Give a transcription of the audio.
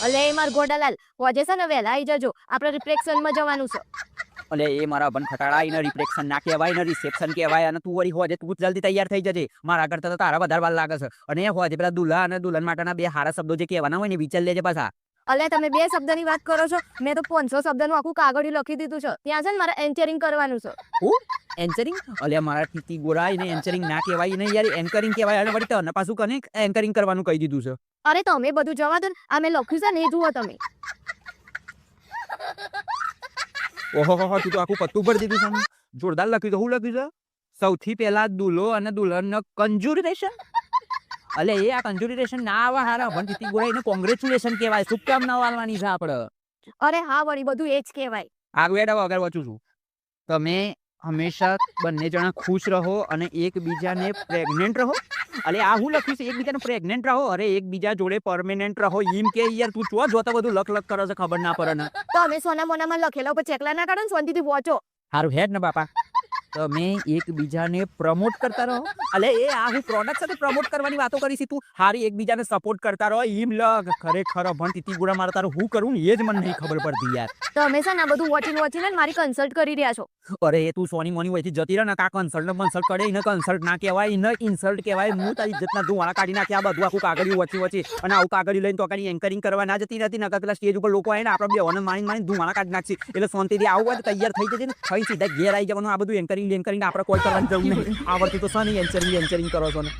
અલે એ માર ગોડાલાલ હોજે છે ને વહેલા આવી જજો, આપણે રિફ્લેક્શનમાં જવાનું છે. અલે એ મારા બન ખટાડા એને રિફ્લેક્શન ના કહેવાય ને રિસેપ્શન કહેવાય. અને તું વળી હોજે તું જલ્દી તૈયાર થઈ જજે. મારા કરતા તો તારા વધારે વાર લાગે છે. અને એ હોજે પેલા દુલ્હા અને દુલ્હન માટેના બે હારા શબ્દો જે કહેવાના હોય ને વિચાર લેજે પાછા. અલે તમે બે શબ્દની વાત કરો છો, મેં તો 500 શબ્દનું આખું કાગળિયું લખી દીધું છે. ત્યાં છે ને મારે એન્કરિંગ કરવાનું છે. હું એન્કરિંગ? અલે મારા ટીટી ગોરા એને એન્કરિંગ ના કહેવાય ને યાર, એન્કરિંગ કહેવાય. અને વળી તને પાછું કને એન્કરિંગ કરવાનું કહી દીધું છે. અરે તમે બધું જવા દો ને, આ મેં લખ્યું છે ને એ જુઓ તમે. ઓહો તું તો આખું પત્તું ભરી દીધું છે. જોરદાર લખ્યું છે. શું લખ્યું છે? સૌથી પહેલા દુલ્હો અને દુલ્હનનો કંજુરેશન. અલે એ આ કંજુરેશન ના આવે હારા પણ ટીટી ગોરા એને કોંગ્રેચ્યુલેશન કહેવાય. શુભકામનાઓ આલવાની છે આપણે. અરે હા વળી બધું એ જ કહેવાય. આગળ એડા વગર વાંચું છું. તમે હંમેશા બંને જણા ખુશ રહો અને એકબીજાને પ્રેગ્નેન્ટ રહો. અલે આ હું લખ્યું છે? એકબીજાને પ્રેગ્નેન્ટ રહો. અરે એકબીજા જોડે પરમેનન્ટ રહો એમ કે યાર તું ચો જોતા બધું લખ કરે છે ખબર ના પડે ને. તો અમે સોના મોનામાં લખેલા ઉપર ચેકલા ના કાઢો ને, શાંતિથી વાંચો. હારું હેડ ને બાપા. તમે એકબીજાને પ્રમોટ કરતા રહો. અલે એ આ હું પ્રોડક્ટ સાથે પ્રમોટ કરવાની વાતો કરી છે તું. હારી એકબીજાને સપોર્ટ કરતા રહો એમ લખ. ખરેખર ભણ તીતી ગુડા મારા તારું હું કરું ને એ જ મને નહીં ખબર પડતી યાર. તમે છે ને આ બધું વોચીને મારી કન્સલ્ટ કરી રહ્યા છો. અરે એ તું સોની મોની વયથી જતી રહે ને કા કન્સલ્ટ કરે એને કન્સલ્ટ ના કહેવાય, એને ઇન્સલ્ટ કહેવાય. હું તારી ઇજ્જતના ધુવાળા કાઢી નાખ્યા બધું આખું કાગળિયું વચ્ચી અને આવું કાગળિયું લઈને તો કાંઈ એન્કરિંગ કરવા ના જતી નથી. નકર પેલા સ્ટેજ ઉપર લોકો આવે ને આપણે બેઓને મારીને ધુવાળા કાઢી નાખશે. એટલે શાંતિથી આવું હોય તો તૈયાર થઈ જજે ને થઈ સીધા ઘેર આવી જવાનું. આ બધું એન્કરિંગ આપણે કોઈ કરવાની જરૂર નહીં. આવડતું તો શાની એન્કરિંગ કરો છો ને.